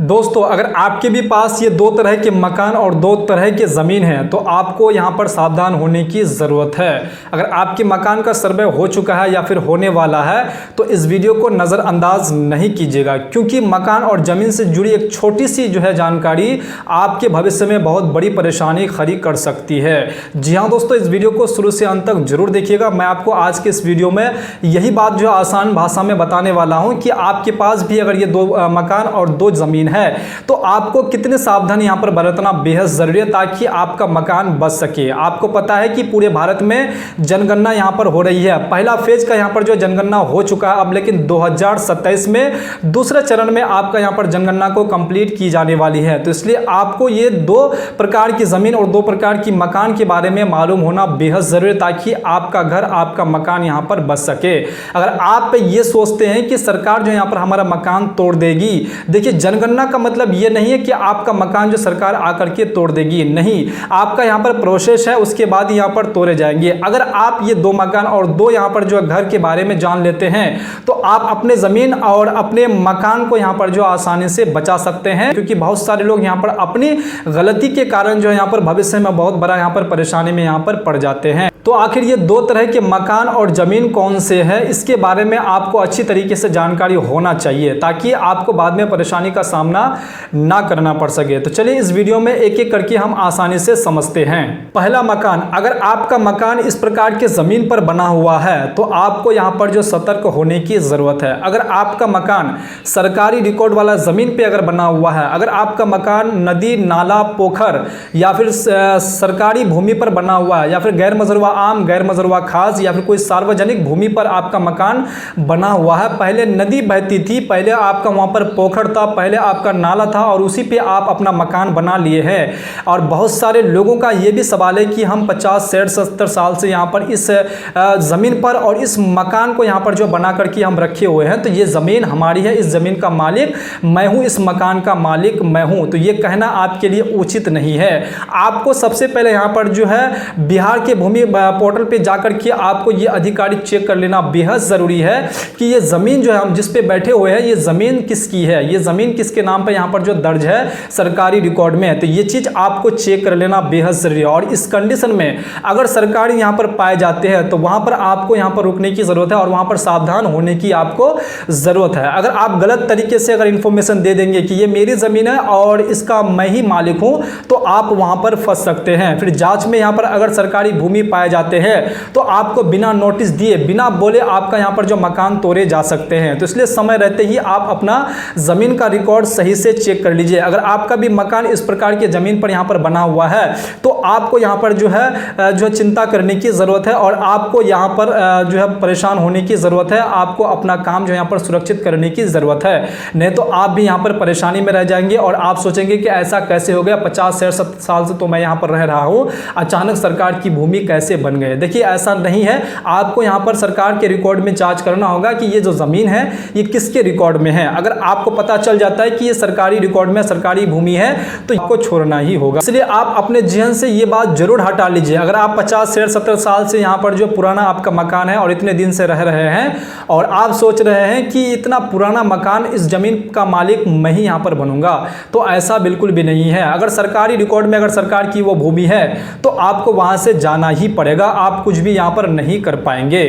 दोस्तों, अगर आपके भी पास ये दो तरह के मकान और दो तरह के ज़मीन है तो आपको यहाँ पर सावधान होने की ज़रूरत है। अगर आपके मकान का सर्वे हो चुका है या फिर होने वाला है तो इस वीडियो को नज़रअंदाज नहीं कीजिएगा, क्योंकि मकान और ज़मीन से जुड़ी एक छोटी सी जो है जानकारी आपके भविष्य में बहुत बड़ी परेशानी खड़ी कर सकती है। जी हाँ दोस्तों, इस वीडियो को शुरू से अंत तक जरूर देखिएगा। मैं आपको आज के इस वीडियो में यही बात जो आसान भाषा में बताने वाला हूँ कि आपके पास भी अगर ये दो मकान और दो ज़मीन है तो आपको कितने सावधान यहां पर बरतना बेहद जरूरी है ताकि आपका मकान बच सके। आपको पता है कि पूरे भारत में जनगणना यहां पर हो रही है। पहला फेज का यहां पर जो जनगणना हो चुका है अब, लेकिन 2027 में दूसरे चरण में आपका यहां पर जनगणना को कंप्लीट की जाने वाली है। तो इसलिए आपको ये दो प्रकार की जमीन और दो प्रकार की मकान के बारे में मालूम होना बेहद जरूरी है ताकि आपका घर, आपका मकान यहां पर बच सके। अगर आप ये सोचते हैं कि सरकार जो यहां पर हमारा मकान तोड़ देगी, देखिए जनगणना का मतलब ये नहीं है कि आपका मकान जो सरकार आकर के तोड़ देगी, नहीं, आपका यहां पर प्रोसेस है, उसके बाद यहां पर तोड़े जाएंगे। अगर आप ये दो मकान और दो यहां पर जो घर के बारे में जान लेते हैं तो आप अपने जमीन और अपने मकान को यहां पर जो आसानी से बचा सकते हैं, क्योंकि बहुत सारे लोग यहां पर अपनी गलती के कारण जो यहां पर भविष्य में बहुत बड़ा यहां पर परेशानी में यहां पर पड़ जाते हैं। तो आखिर ये दो तरह के मकान और जमीन कौन से है, इसके बारे में आपको अच्छी तरीके से जानकारी होना चाहिए ताकि आपको बाद में परेशानी का सामना ना करना पड़ सके। तो चलिए इस वीडियो में एक एक करके हम आसानी से समझते हैं। पहला मकान, अगर आपका मकान इस प्रकार के जमीन पर बना हुआ है तो आपको यहाँ पर जो सतर्क होने की जरूरत है। अगर आपका मकान सरकारी रिकॉर्ड वाला जमीन पे अगर बना हुआ है, अगर आपका मकान नदी, नाला, पोखर या फिर सरकारी भूमि पर बना हुआ है, या फिर गैर मजरूआ आम, गैर मजरूआ खास या फिर कोई सार्वजनिक भूमि पर आपका मकान बना हुआ है, पहले नदी बहती थी, पहले आपका वहां पर पोखर था, पहले आपका नाला था और उसी पे आप अपना मकान बना लिए हैं। और बहुत सारे लोगों का यह भी सवाल है कि हम 50, 60, 70 साल से यहां पर इस जमीन पर और इस मकान को यहां पर जो बना करके हम रखे हुए हैं, तो ये जमीन हमारी है, इस जमीन का मालिक मैं हूं, इस मकान का मालिक मैं हूं। तो ये कहना आपके लिए उचित नहीं है। आपको सबसे पहले यहां पर जो है बिहार के भूमि पोर्टल पे जाकर के आपको ये आधिकारिक चेक कर लेना बेहद जरूरी है कि ये जमीन जो है हम जिस पे बैठे हुए हैं, ये जमीन किसकी है, ये जमीन किसके नाम पे यहां पर जो दर्ज है सरकारी रिकॉर्ड में। तो ये चीज आपको चेक कर लेना बेहद जरूरी है। और इस कंडीशन में अगर सरकारी यहां पर पाए जाते हैं तो वहां पर आपको यहां पर रुकने की जरूरत है और वहां पर सावधान होने की आपको जरूरत है। अगर आप गलत तरीके से अगर इंफॉर्मेशन दे देंगे कि ये मेरी जमीन है और इसका मैं ही मालिक हूं, तो आप वहां पर फंस सकते हैं। फिर जांच में यहां पर अगर सरकारी भूमि पाए जाते हैं तो आपको बिना नोटिस दिए, बिना बोले आपका यहां पर जो मकान तोड़े जा सकते हैं। तो इसलिए समय रहते ही आप अपना जमीन का रिकॉर्ड सही से चेक कर लीजिए। अगर आपका भी मकान इस प्रकार के जमीन पर यहां पर बना हुआ है तो आपको यहां पर जो है चिंता करने की जरूरत है और आपको यहां पर जो है परेशान होने की जरूरत है। आपको अपना काम जो यहां पर सुरक्षित करने की जरूरत है, नहीं तो आप भी यहां पर परेशानी में रह जाएंगे और आप सोचेंगे कि ऐसा कैसे हो गया, 50 से 60 साल से तो मैं यहां पर रह रहा हूं, अचानक सरकार की भूमि कैसे बन गए। देखिए ऐसा नहीं है, आपको यहां पर सरकार के रिकॉर्ड में जांच करना होगा कि ये जो जमीन है ये किसके रिकॉर्ड में है। अगर आपको पता चल जाता है कि ये सरकारी रिकॉर्ड में सरकारी भूमि है तो आपको छोड़ना ही होगा। इसलिए आप अपने जहन से ये बात जरूर हटा लीजिए। अगर आप 50 से 70 साल से यहां पर जो पुराना आपका मकान है और इतने दिन से रह रहे हैं और आप सोच रहे हैं कि इतना पुराना मकान, इस जमीन का मालिक मैं ही यहां पर बनूंगा, तो ऐसा बिल्कुल भी नहीं है। अगर सरकारी रिकॉर्ड में अगर सरकार की वो भूमि है तो आपको वहां से जाना ही पड़ेगा, आप कुछ भी यहां पर नहीं कर पाएंगे।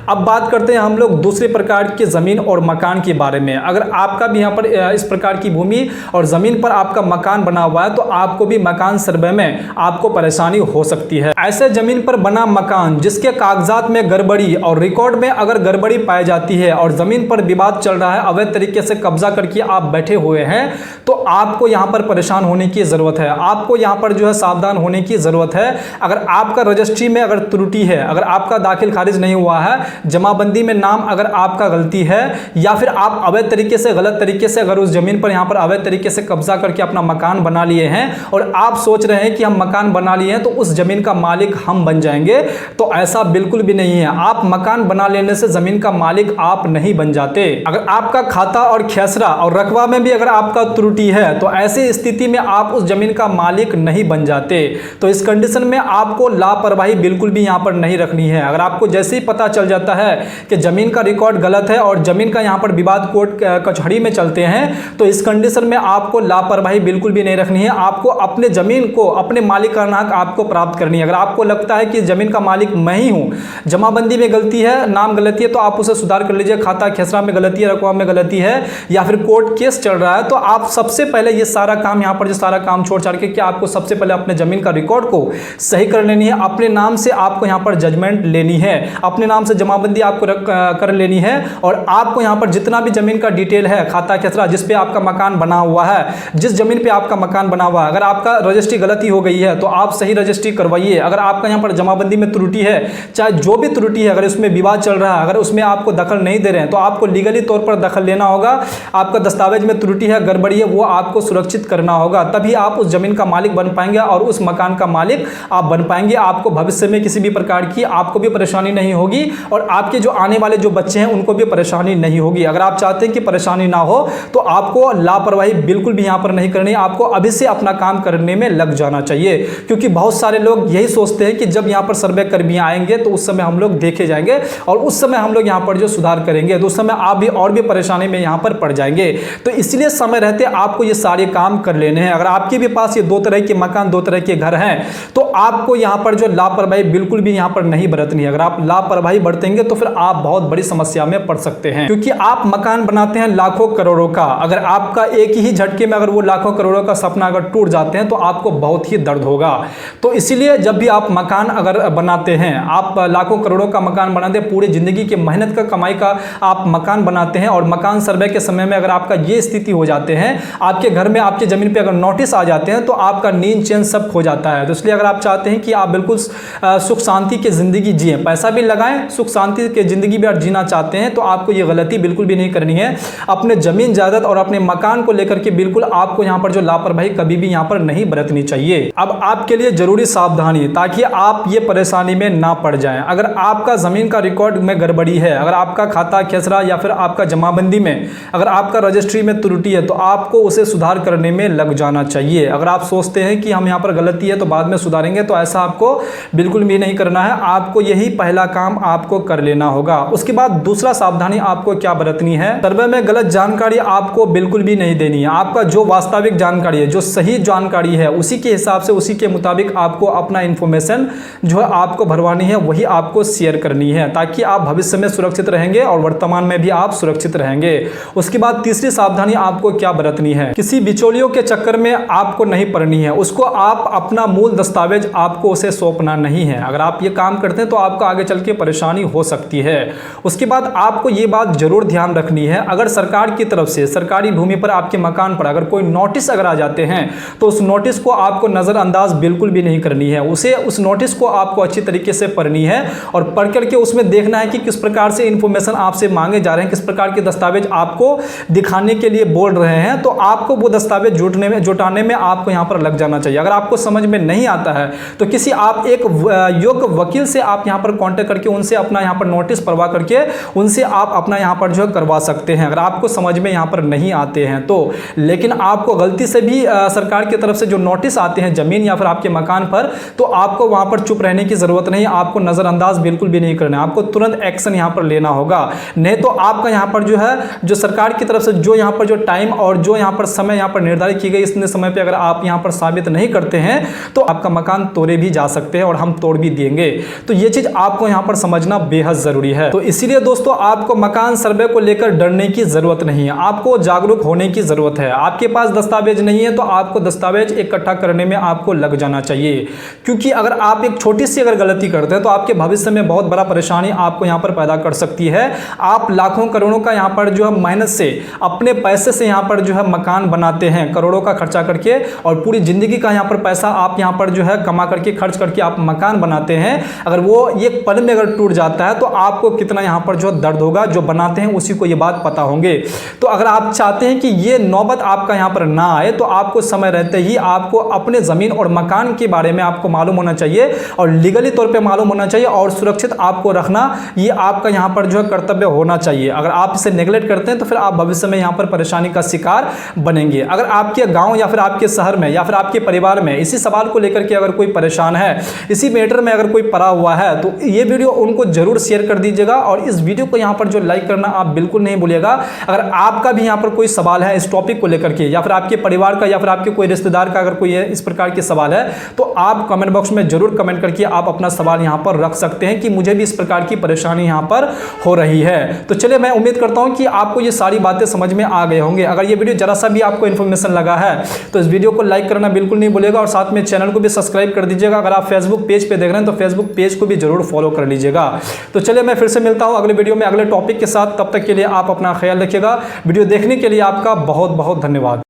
अब बात करते हैं हम लोग दूसरे प्रकार के जमीन और मकान के बारे में। अगर आपका भी यहां पर इस प्रकार की भूमि और जमीन पर आपका मकान बना हुआ है तो आपको भी मकान सर्वे में आपको परेशानी हो सकती है। ऐसे जमीन पर बना मकान जिसके कागजात में गड़बड़ी और रिकॉर्ड में अगर गड़बड़ी पाई जाती है और जमीन पर विवाद चल रहा है, अवैध तरीके से कब्जा करके आप बैठे हुए हैं, तो आपको यहां पर परेशान होने की जरूरत है। आपको यहां पर जो है सावधान होने की जरूरत है। अगर आपका रजिस्ट्री में अगर त्रुटि है, अगर आपका दाखिल खारिज नहीं हुआ है, जमाबंदी में नाम अगर आपका गलती है, या फिर आप अवैध तरीके से, गलत तरीके से अगर उस जमीन पर यहां पर अवैध तरीके से कब्जा करके अपना मकान बना लिए हैं और आप सोच रहे हैं कि हम मकान बना लिए हैं तो उस ज़मीन का मालिक हम बन जाएंगे, तो ऐसा बिल्कुल भी नहीं है। आप मकान बना लेने से ज़मीन का मालिक आप नहीं बन जाते। अगर आपका खाता और खेसरा और रकबा में भी अगर आपका त्रुटि है तो ऐसी स्थिति में आप उस ज़मीन का मालिक नहीं बन जाते। तो इस कंडीशन में आपको लापरवाही बिल्कुल भी यहाँ पर नहीं रखनी है। अगर आपको जैसे ही पता चल जाता है कि ज़मीन का रिकॉर्ड गलत है और ज़मीन का यहाँ पर विवाद कोर्ट कचहरी में चलते हैं, तो इस कंडीशन में आपको लापरवाही बिल्कुल भी नहीं रखनी है। आपको अपने ज़मीन को, अपने मालिकाना हक आपको प्राप्त करनी है। अगर आपको लगता है कि ज़मीन का मालिक मैं ही हूँ, जमाबंदी में गलती है, नाम गलती है, तो आप उसे सुधार कर लीजिए। खाता खेसरा में गलती है, रकबा में गलती है, या फिर कोर्ट केस चल रहा है, तो आप सबसे पहले ये सारा काम यहाँ पर जो सारा काम छोड़ छाड़ के, क्या आपको सबसे पहले अपने ज़मीन का रिकॉर्ड को सही कर लेनी है। अपने नाम से आपको यहाँ पर जजमेंट लेनी है, अपने नाम से जमाबंदी आपको कर लेनी है, और आपको यहाँ पर जितना भी ज़मीन का डिटेल है, खाता खेसरा, जिस पे आपका मकान बना हुआ है, जिस ज़मीन पे आपका मकान बना हुआ है, अगर आपका रजिस्ट्री गलती हो गई है तो आप सही रजिस्ट्री करवाइए। अगर आपका यहाँ पर जमाबंदी में त्रुटि है, चाहे जो भी त्रुटि है, अगर उसमें विवाद चल रहा है, अगर उसमें आपको दखल नहीं दे रहे हैं, तो आपको लीगली तौर पर दखल लेना होगा। आपका दस्तावेज में त्रुटि है, गड़बड़ी है, वो आपको सुरक्षित करना होगा, तभी आप उस ज़मीन का मालिक बन पाएंगे और उस मकान का मालिक आप बन पाएंगे। आपको भविष्य में किसी भी प्रकार की आपको भी परेशानी नहीं होगी और आपके जो आने वाले जो बच्चे हैं उनको भी परेशानी नहीं होगी। अगर आप चाहते हैं कि परेशानी ना हो तो आपको लापरवाही बिल्कुल भी यहाँ पर नहीं करनी, आपको अभी से अपना काम करने में लग जाना चाहिए। क्योंकि बहुत सारे लोग यही सोचते हैं कि जब यहाँ पर सर्वे कर्मी आएंगे तो उस समय हम लोग देखे जाएंगे और उस समय हम लोग यहाँ पर जो सुधार करेंगे, तो उस समय आप भी और भी परेशानी में यहाँ पर पड़ जाएंगे। तो इसलिए समय रहते आपको ये सारे काम कर लेने हैं। अगर आपके भी पास ये दो तरह के मकान, दो तरह के घर हैं, तो आपको यहाँ पर जो लापरवाही बिल्कुल भी यहाँ पर नहीं बरतनी है। अगर आप लापरवाही बरतेंगे तो फिर आप बहुत बड़ी समस्या में पड़ सकते हैं, क्योंकि आप मकान बनाते हैं लाखों करोड़ों का। अगर आपका एक ही झटके में अगर वो लाखों करोड़ों का सपना अगर टूट जाते हैं तो आपको बहुत ही दर्द होगा। तो इसीलिए जब भी आप मकान अगर बनाते हैं, आप लाखों करोड़ों का मकान बनाते हैं, पूरी जिंदगी की मेहनत का कमाई का आप मकान बनाते हैं, और मकान सर्वे के समय में अगर आपका ये स्थिति हो जाते हैं, आपके घर में आपकी जमीन पे अगर नोटिस आ जाते हैं, तो आपका नींद चैन सब खो जाता है। तो इसलिए अगर आप चाहते हैं कि आप बिल्कुल सुख शांति की जिंदगी जिए, पैसा भी लगाएं, सुख शांति की जिंदगी भी आप जीना चाहते हैं, तो आपको ये गलती बिल्कुल भी नहीं करनी है। अपने जमीन जायदाद और अपने मकान को लेकर के बिल्कुल आपको यहाँ पर जो लापरवाही कभी भी यहाँ पर नहीं बरतनी चाहिए। अब आपके लिए जरूरी सावधानी, ताकि आप ये परेशानी में ना पड़ जाएं। अगर आपका जमीन का रिकॉर्ड में गड़बड़ी है, अगर आपका खाता खेसरा या फिर आपका जमाबंदी में, अगर आपका रजिस्ट्री में त्रुटि है, तो आपको उसे सुधार करने में लग जाना चाहिए। अगर आप सोचते हैं कि हम यहाँ पर गलती है तो बाद में सुधारेंगे, तो ऐसा आपको बिल्कुल भी नहीं करना है। आपको यही पहला काम आपको कर लेना होगा। उसके बाद दूसरा सावधानी आपको क्या बरतनी है, सर्वे में गलत जानकारी आपको बिल्कुल भी नहीं देनी है। आपका जो वास्तविक जानकारी है, जो सही जानकारी है, उसी के हिसाब से, उसी के मुताबिक आपको अपना इंफॉर्मेशन जो है आपको भरवानी है, वही आपको शेयर करनी है, ताकि आप भविष्य में सुरक्षित रहेंगे और वर्तमान में भी आप सुरक्षित रहेंगे। उसके बाद तीसरी सावधानी आपको क्या बरतनी है, किसी बिचौलियों के चक्कर में आपको नहीं पड़नी है। उसको आप अपना मूल दस्तावेज आपको उसे सौंपना नहीं है। अगर आप ये काम करते हैं तो आपको आगे चल के परेशानी हो सकती है। उसके बाद आपको ये बात जरूर ध्यान रखनी है, अगर सरकार की तरफ से सरकारी भूमि पर, आपके मकान पर अगर कोई नोटिस अगर आ जाते हैं, तो उस नोटिस को आपको नजरअंदाज बिल्कुल भी नहीं करनी है। उस नोटिस को आपको अच्छी तरीके से पढ़नी है और पढ़ करके उसमें देखना है कि किस प्रकार से इंफॉर्मेशन आपसे मांगे जा रहे हैं, किस प्रकार के दस्तावेज आपको दिखाने के लिए बोल रहे हैं। तो आपको वो दस्तावेज जुटाने में आपको यहाँ पर लग जाना चाहिए। अगर आपको समझ में नहीं आता है तो किसी आप एक योग्य वकील से आप यहाँ पर कांटेक्ट करके उनसे अपना यहाँ पर नोटिस पढ़वा करके उनसे आप अपना यहाँ पर जो करवा सकते हैं, अगर आपको समझ में यहाँ पर नहीं आते हैं तो। लेकिन आपको गलती से भी सरकार की तरफ से जो नोटिस आते हैं जमीन या फिर आपके मकान पर, तो आपको वहाँ पर चुप रहने की जरूरत नहीं, आपको नजरअंदाज बिल्कुल भी नहीं करना है, आपको तुरंत एक्शन यहाँ पर लेना होगा। नहीं तो आपका यहाँ पर जो है, जो सरकार की तरफ से जो यहाँ पर जो टाइम और जो यहाँ पर समय यहाँ पर निर्धारित की गई, इतने समय पे अगर आप यहाँ पर साबित नहीं करते हैं तो आपका मकान तोड़े भी जा सकते हैं और हम तोड़ भी देंगे। तो ये चीज आपको यहाँ पर समझना बेहद जरूरी है। तो इसीलिए दोस्तों, आपको मकान सर्वे को लेकर डरने की जरूरत नहीं है, आपको जागरूक होने की जरूरत है। आपके पास दस्तावेज नहीं है तो आपको दस्तावेज इकट्ठा करने में आपको लग जाना चाहिए, क्योंकि अगर आप एक छोटी सी अगर गलती करते हैं तो आपके भविष्य में बहुत बड़ा परेशानी आपको यहाँ पर पैदा कर सकती है। आप लाखों करोड़ों का यहाँ पर जो है मेहनत से, अपने पैसे से यहाँ पर जो है मकान बनाते हैं, करोड़ों का खर्चा करके, और पूरी जिंदगी का यहाँ पर पैसा आप यहाँ पर जो है कमा करके, खर्च करके आप मकान बनाते हैं। अगर वो एक पल में अगर टूट जाता है तो आपको कितना यहाँ पर जो दर्द होगा, जो बनाते हैं उसी को ये बात पता होंगे। तो अगर आप चाहते हैं कि ये नौबत आपका यहाँ पर ना आए, तो आपको समय रहते ही आपको अपने जमीन और मकान मकान के बारे में आपको मालूम होना चाहिए और लीगली तौर पे मालूम होना चाहिए और सुरक्षित आपको रखना ये आपका यहाँ पर जो है कर्तव्य होना चाहिए। अगर आप इसे नेगलेक्ट करते हैं तो फिर आप भविष्य में यहाँ पर परेशानी का शिकार बनेंगे। अगर आपके गांव या फिर आपके शहर में या फिर आपके परिवार में इसी सवाल को लेकर के अगर कोई परेशान है, इसी मैटर में अगर कोई पड़ा हुआ है, तो ये वीडियो उनको जरूर शेयर कर दीजिएगा और इस वीडियो को यहाँ पर जो लाइक करना आप बिल्कुल नहीं भूलिएगा। अगर आपका भी यहाँ पर कोई सवाल है इस टॉपिक को लेकर के या फिर आपके परिवार का या फिर आपके कोई रिश्तेदार का अगर कोई इस प्रकार के सवाल है तो आप कमेंट बॉक्स में जरूर कमेंट करके आप अपना सवाल यहाँ पर रख सकते हैं कि मुझे भी इस प्रकार की परेशानी यहाँ पर हो रही है। तो चलिए, मैं उम्मीद करता हूँ कि आपको ये सारी बातें समझ में आ गए होंगे। अगर ये वीडियो जरा सा भी आपको इन्फॉर्मेशन लगा है तो इस वीडियो को लाइक करना बिल्कुल नहीं भूलिएगा और साथ में चैनल को भी सब्सक्राइब कर दीजिएगा। अगर आप फेसबुक पेज पे देख रहे हैं तो फेसबुक पेज को भी जरूर फॉलो कर लीजिएगा। तो चलिए, मैं फिर से मिलता हूँ अगले वीडियो में अगले टॉपिक के साथ। तब तक के लिए आप अपना ख्याल रखिएगा। वीडियो देखने के लिए आपका बहुत बहुत धन्यवाद।